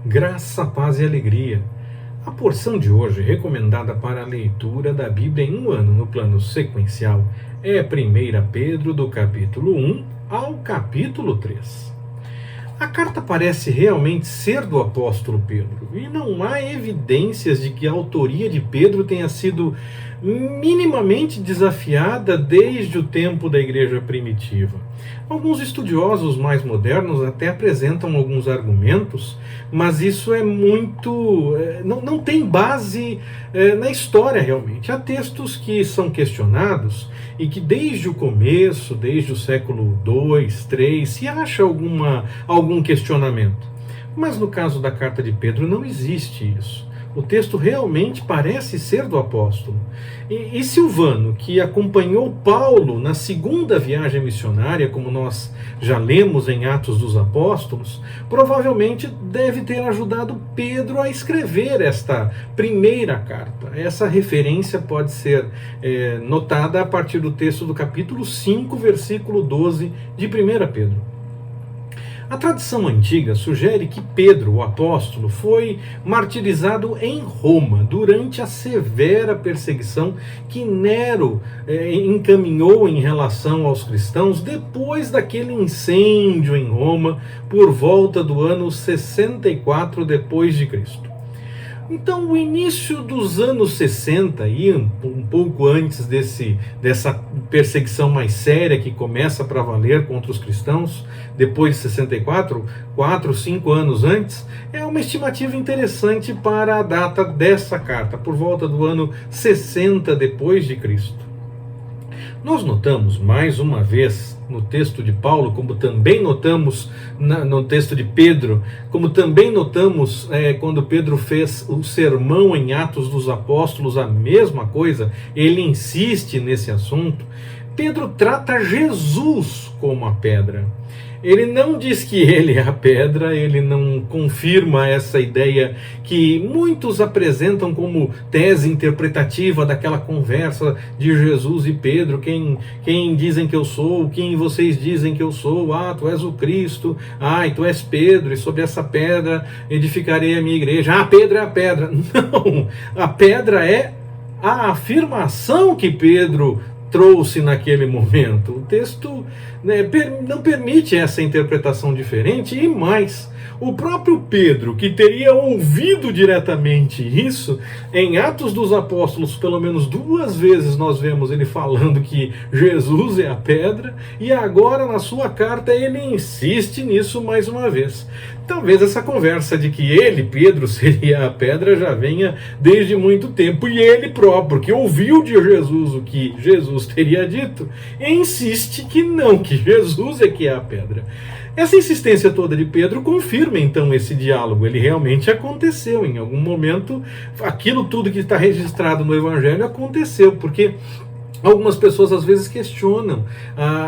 Graça, paz e alegria. A porção de hoje, recomendada para a leitura da Bíblia em um ano no plano sequencial, é 1 Pedro, do capítulo 1 ao capítulo 3. A carta parece realmente ser do apóstolo Pedro, e não há evidências de que a autoria de Pedro tenha sido minimamente desafiada desde o tempo da igreja primitiva. Alguns estudiosos mais modernos até apresentam alguns argumentos, mas isso é muito... não tem base na história realmente. Há textos que são questionados e que desde o começo, desde o século II, III, se acha algum questionamento. Mas no caso da carta de Pedro não existe isso. O texto realmente parece ser do apóstolo. E Silvano, que acompanhou Paulo na segunda viagem missionária, como nós já lemos em Atos dos Apóstolos, provavelmente deve ter ajudado Pedro a escrever esta primeira carta. Essa referência pode ser notada a partir do texto do capítulo 5, versículo 12 de 1 Pedro. A tradição antiga sugere que Pedro, o apóstolo, foi martirizado em Roma durante a severa perseguição que Nero encaminhou em relação aos cristãos depois daquele incêndio em Roma por volta do ano 64 depois de Cristo. Então, o início dos anos 60 e um pouco antes dessa perseguição mais séria que começa para valer contra os cristãos, depois de 64, 4, 5 anos antes, é uma estimativa interessante para a data dessa carta, por volta do ano 60 depois de Cristo. Nós notamos, mais uma vez, no texto de Paulo, como também notamos no texto de Pedro, como também notamos quando Pedro fez o sermão em Atos dos Apóstolos, a mesma coisa, ele insiste nesse assunto. Pedro trata Jesus como a pedra. Ele não diz que ele é a pedra, ele não confirma essa ideia que muitos apresentam como tese interpretativa daquela conversa de Jesus e Pedro. Quem dizem que eu sou? Quem vocês dizem que eu sou? Ah, tu és o Cristo. Ah, e tu és Pedro, e sobre essa pedra edificarei a minha igreja. Ah, Pedro é a pedra. Não, a pedra é a afirmação que Pedro trouxe naquele momento. O texto não permite essa interpretação diferente, e mais, o próprio Pedro, que teria ouvido diretamente isso, em Atos dos Apóstolos, pelo menos 2 vezes nós vemos ele falando que Jesus é a pedra, e agora na sua carta ele insiste nisso mais uma vez. Talvez essa conversa de que ele, Pedro, seria a pedra já venha desde muito tempo, e ele próprio, que ouviu de Jesus o que Jesus teria dito, insiste que não, que Jesus é que é a pedra. Essa insistência toda de Pedro confirma então esse diálogo. Ele realmente aconteceu em algum momento. Aquilo tudo que está registrado no Evangelho aconteceu, porque algumas pessoas às vezes questionam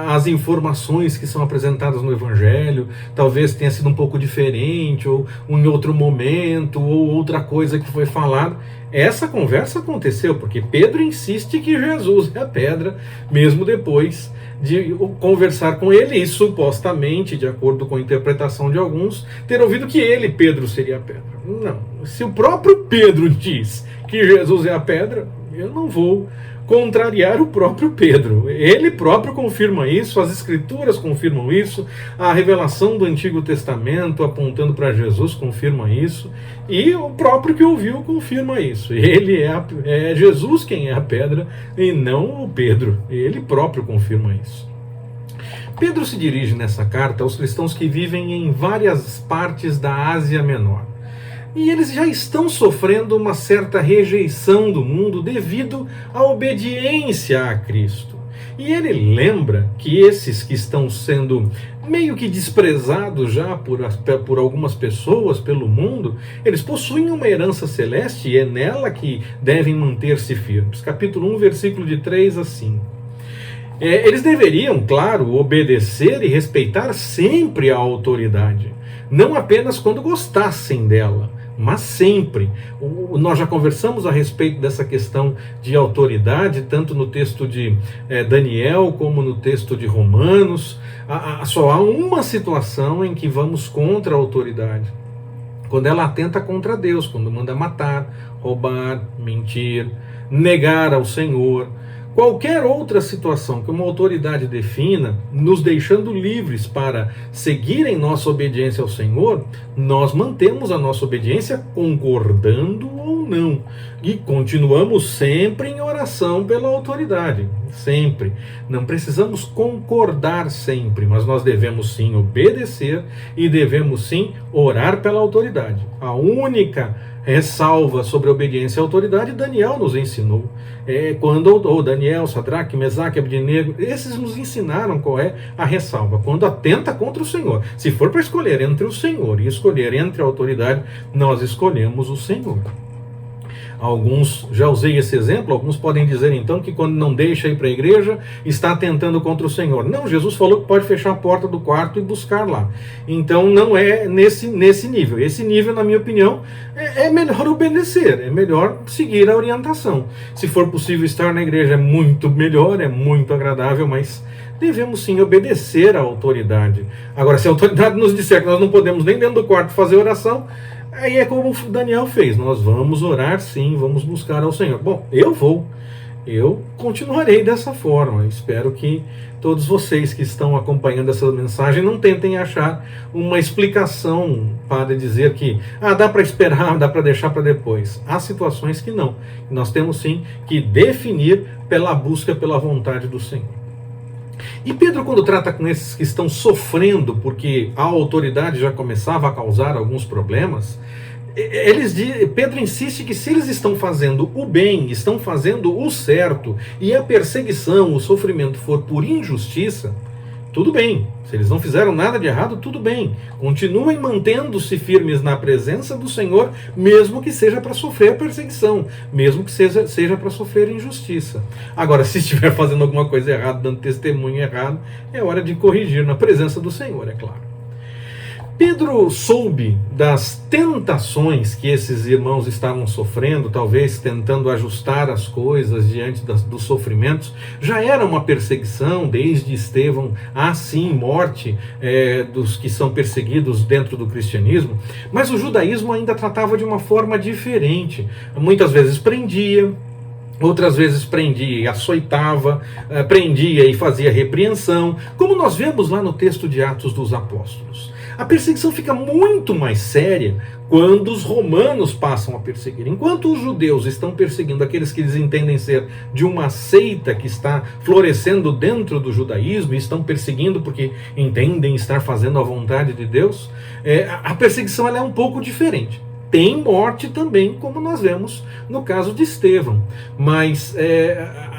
as informações que são apresentadas no Evangelho. Talvez tenha sido um pouco diferente, ou em outro momento, ou outra coisa que foi falada. Essa conversa aconteceu porque Pedro insiste que Jesus é a pedra, mesmo depois de conversar com ele e supostamente, de acordo com a interpretação de alguns, ter ouvido que ele, Pedro, seria a pedra. Não, se o próprio Pedro diz que Jesus é a pedra, eu não vou contrariar o próprio Pedro. Ele próprio confirma isso, as Escrituras confirmam isso, a revelação do Antigo Testamento apontando para Jesus confirma isso, e o próprio que ouviu confirma isso. Ele é Jesus quem é a pedra e não o Pedro. Ele próprio confirma isso. Pedro se dirige nessa carta aos cristãos que vivem em várias partes da Ásia Menor. E eles já estão sofrendo uma certa rejeição do mundo devido à obediência a Cristo. E ele lembra que esses que estão sendo meio que desprezados já por algumas pessoas pelo mundo, eles possuem uma herança celeste e é nela que devem manter-se firmes. Capítulo 1, versículo de 3 a 5. Eles deveriam, claro, obedecer e respeitar sempre a autoridade, não apenas quando gostassem dela, mas sempre. Nós já conversamos a respeito dessa questão de autoridade, tanto no texto de Daniel como no texto de Romanos. Só há uma situação em que vamos contra a autoridade, quando ela atenta contra Deus, quando manda matar, roubar, mentir, negar ao Senhor. Qualquer outra situação que uma autoridade defina, nos deixando livres para seguir em nossa obediência ao Senhor, nós mantemos a nossa obediência concordando ou não. E continuamos sempre em oração pela autoridade. Sempre. Não precisamos concordar sempre, mas nós devemos sim obedecer e devemos sim orar pela autoridade. A única ressalva sobre a obediência à autoridade, Daniel nos ensinou. Quando Daniel, Sadraque, Mesaque, Abednego, esses nos ensinaram qual é a ressalva. Quando atenta contra o Senhor. Se for para escolher entre o Senhor e escolher entre a autoridade, nós escolhemos o Senhor. Alguns, já usei esse exemplo, alguns podem dizer então que quando não deixa ir para a igreja, está atentando contra o Senhor. Não, Jesus falou que pode fechar a porta do quarto e buscar lá. Então não é nesse nível. Esse nível, na minha opinião, é melhor obedecer, é melhor seguir a orientação. Se for possível estar na igreja é muito melhor, é muito agradável, mas devemos sim obedecer à autoridade. Agora, se a autoridade nos disser que nós não podemos nem dentro do quarto fazer oração, aí é como Daniel fez, nós vamos orar sim, vamos buscar ao Senhor. Bom, eu continuarei dessa forma. Espero que todos vocês que estão acompanhando essa mensagem não tentem achar uma explicação para dizer que dá para esperar, dá para deixar para depois. Há situações que não. Nós temos sim que definir pela busca pela vontade do Senhor. E Pedro, quando trata com esses que estão sofrendo porque a autoridade já começava a causar alguns problemas, Pedro insiste que se eles estão fazendo o bem, estão fazendo o certo, e a perseguição, o sofrimento for por injustiça, tudo bem. Se eles não fizeram nada de errado, tudo bem. Continuem mantendo-se firmes na presença do Senhor, mesmo que seja para sofrer perseguição, mesmo que seja para sofrer injustiça. Agora, se estiver fazendo alguma coisa errada, dando testemunho errado, é hora de corrigir na presença do Senhor, é claro. Pedro soube das tentações que esses irmãos estavam sofrendo, talvez tentando ajustar as coisas diante dos sofrimentos. Já era uma perseguição, desde Estevão, sim, morte dos que são perseguidos dentro do cristianismo, mas o judaísmo ainda tratava de uma forma diferente. Muitas vezes prendia, outras vezes prendia e açoitava, prendia e fazia repreensão, como nós vemos lá no texto de Atos dos Apóstolos. A perseguição fica muito mais séria quando os romanos passam a perseguir. Enquanto os judeus estão perseguindo aqueles que eles entendem ser de uma seita que está florescendo dentro do judaísmo, e estão perseguindo porque entendem estar fazendo a vontade de Deus, a perseguição ela é um pouco diferente. Tem morte também, como nós vemos no caso de Estevão. Mas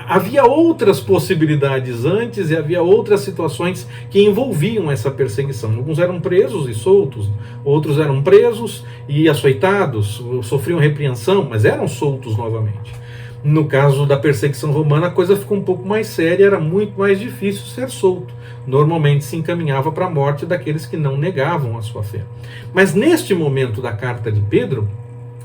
havia outras possibilidades antes e havia outras situações que envolviam essa perseguição. Alguns eram presos e soltos, outros eram presos e açoitados, sofriam repreensão, mas eram soltos novamente. No caso da perseguição romana, a coisa ficou um pouco mais séria, era muito mais difícil ser solto. Normalmente se encaminhava para a morte daqueles que não negavam a sua fé. Mas neste momento da carta de Pedro,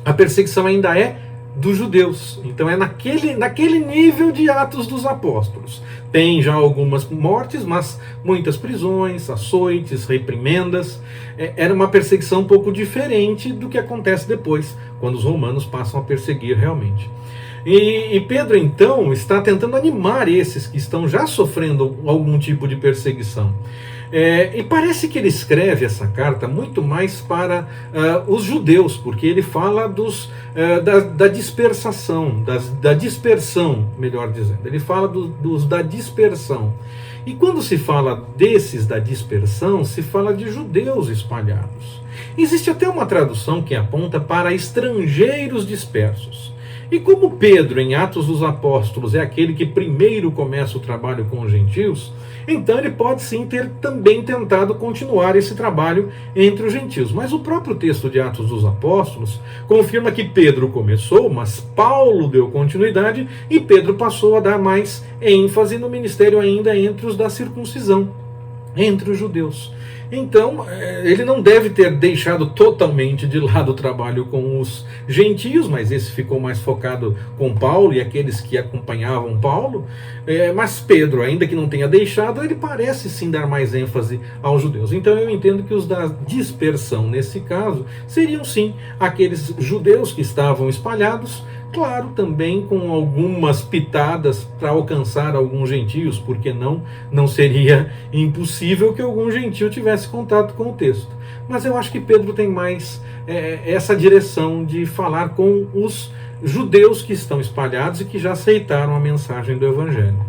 a perseguição ainda é dos judeus. Então é naquele nível de Atos dos Apóstolos. Tem já algumas mortes, mas muitas prisões, açoites, reprimendas. Era uma perseguição um pouco diferente do que acontece depois, quando os romanos passam a perseguir realmente. E Pedro, então, está tentando animar esses que estão já sofrendo algum tipo de perseguição. E parece que ele escreve essa carta muito mais para os judeus, porque ele fala da dispersação, da dispersão, melhor dizendo. Ele fala da dispersão. E quando se fala desses da dispersão, se fala de judeus espalhados. Existe até uma tradução que aponta para estrangeiros dispersos. E como Pedro, em Atos dos Apóstolos, é aquele que primeiro começa o trabalho com os gentios, então ele pode sim ter também tentado continuar esse trabalho entre os gentios. Mas o próprio texto de Atos dos Apóstolos confirma que Pedro começou, mas Paulo deu continuidade e Pedro passou a dar mais ênfase no ministério ainda entre os da circuncisão. entre os judeus. Então, ele não deve ter deixado totalmente de lado o trabalho com os gentios, mas esse ficou mais focado com Paulo e aqueles que acompanhavam Paulo. Mas Pedro, ainda que não tenha deixado, ele parece sim dar mais ênfase aos judeus. Então eu entendo que os da dispersão, nesse caso, seriam sim aqueles judeus que estavam espalhados, claro, também com algumas pitadas para alcançar alguns gentios, porque não seria impossível que algum gentio tivesse contato com o texto. Mas eu acho que Pedro tem mais essa direção de falar com os judeus que estão espalhados e que já aceitaram a mensagem do Evangelho.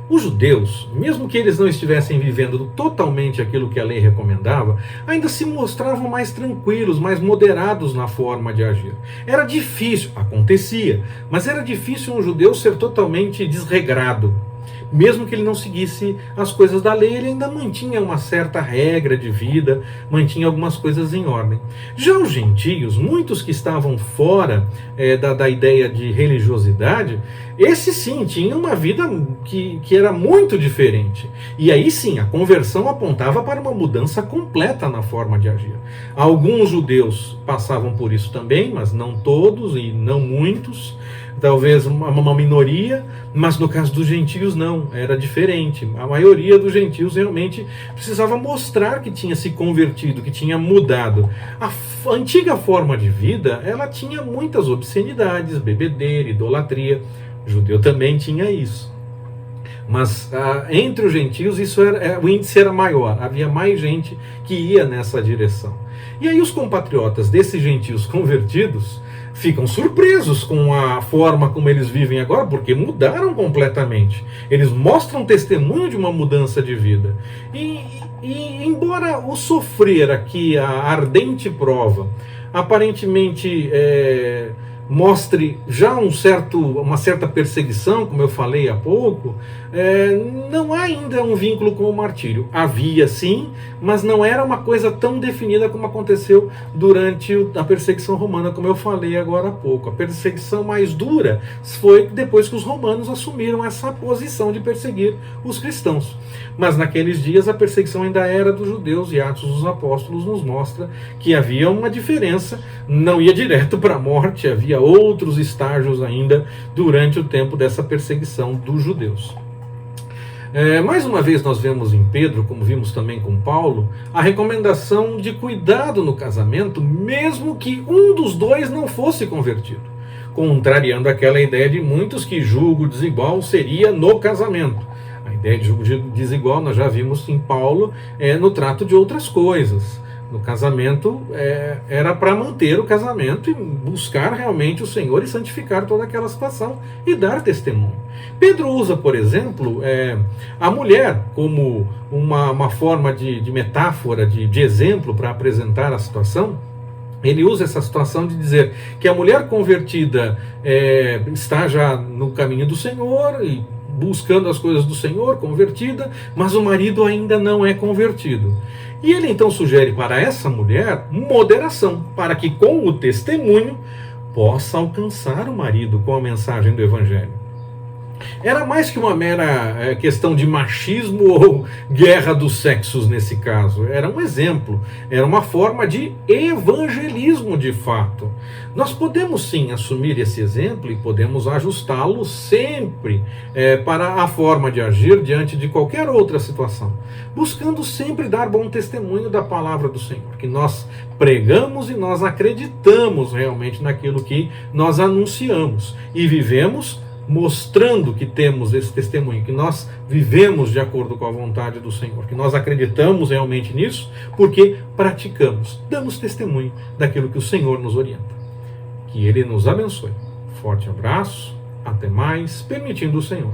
Os judeus, mesmo que eles não estivessem vivendo totalmente aquilo que a lei recomendava, ainda se mostravam mais tranquilos, mais moderados na forma de agir. Era difícil, acontecia, mas era difícil um judeu ser totalmente desregrado. Mesmo que ele não seguisse as coisas da lei, ele ainda mantinha uma certa regra de vida, mantinha algumas coisas em ordem. Já os gentios, muitos que estavam fora da ideia de religiosidade, esses sim tinham uma vida que era muito diferente. E aí sim, a conversão apontava para uma mudança completa na forma de agir. Alguns judeus passavam por isso também, mas não todos e não muitos. Talvez uma minoria, mas no caso dos gentios não, era diferente. A maioria dos gentios realmente precisava mostrar que tinha se convertido, que tinha mudado. A antiga forma de vida, ela tinha muitas obscenidades, bebedeira, idolatria. O judeu também tinha isso. Mas entre os gentios o índice era maior, havia mais gente que ia nessa direção. E aí os compatriotas desses gentios convertidos ficam surpresos com a forma como eles vivem agora, porque mudaram completamente. Eles mostram testemunho de uma mudança de vida. E embora o sofrer aqui, a ardente prova, aparentemente mostre já uma certa perseguição, como eu falei há pouco, não há ainda um vínculo com o martírio. Havia sim, mas não era uma coisa tão definida como aconteceu durante a perseguição romana, como eu falei agora há pouco. A perseguição mais dura foi depois que os romanos assumiram essa posição de perseguir os cristãos. Mas naqueles dias a perseguição ainda era dos judeus, e Atos dos Apóstolos nos mostra que havia uma diferença, não ia direto para a morte, havia outros estágios ainda durante o tempo dessa perseguição dos judeus. Mais uma vez nós vemos em Pedro, como vimos também com Paulo, a recomendação de cuidado no casamento, mesmo que um dos dois não fosse convertido, contrariando aquela ideia de muitos que julgo desigual seria no casamento. A ideia de julgo desigual nós já vimos em Paulo no trato de outras coisas. No casamento, era para manter o casamento e buscar realmente o Senhor e santificar toda aquela situação e dar testemunho. Pedro usa, por exemplo, a mulher como uma forma de metáfora, de exemplo para apresentar a situação. Ele usa essa situação de dizer que a mulher convertida está já no caminho do Senhor e buscando as coisas do Senhor, convertida, mas o marido ainda não é convertido. E ele então sugere para essa mulher moderação, para que com o testemunho possa alcançar o marido com a mensagem do Evangelho. Era mais que uma mera questão de machismo ou guerra dos sexos nesse caso. Era um exemplo, era uma forma de evangelismo de fato. Nós podemos sim assumir esse exemplo e podemos ajustá-lo sempre para a forma de agir diante de qualquer outra situação, buscando sempre dar bom testemunho da palavra do Senhor, que nós pregamos e nós acreditamos realmente naquilo que nós anunciamos e vivemos mostrando que temos esse testemunho, que nós vivemos de acordo com a vontade do Senhor, que nós acreditamos realmente nisso, porque praticamos, damos testemunho daquilo que o Senhor nos orienta. Que Ele nos abençoe. Forte abraço, até mais, permitindo o Senhor.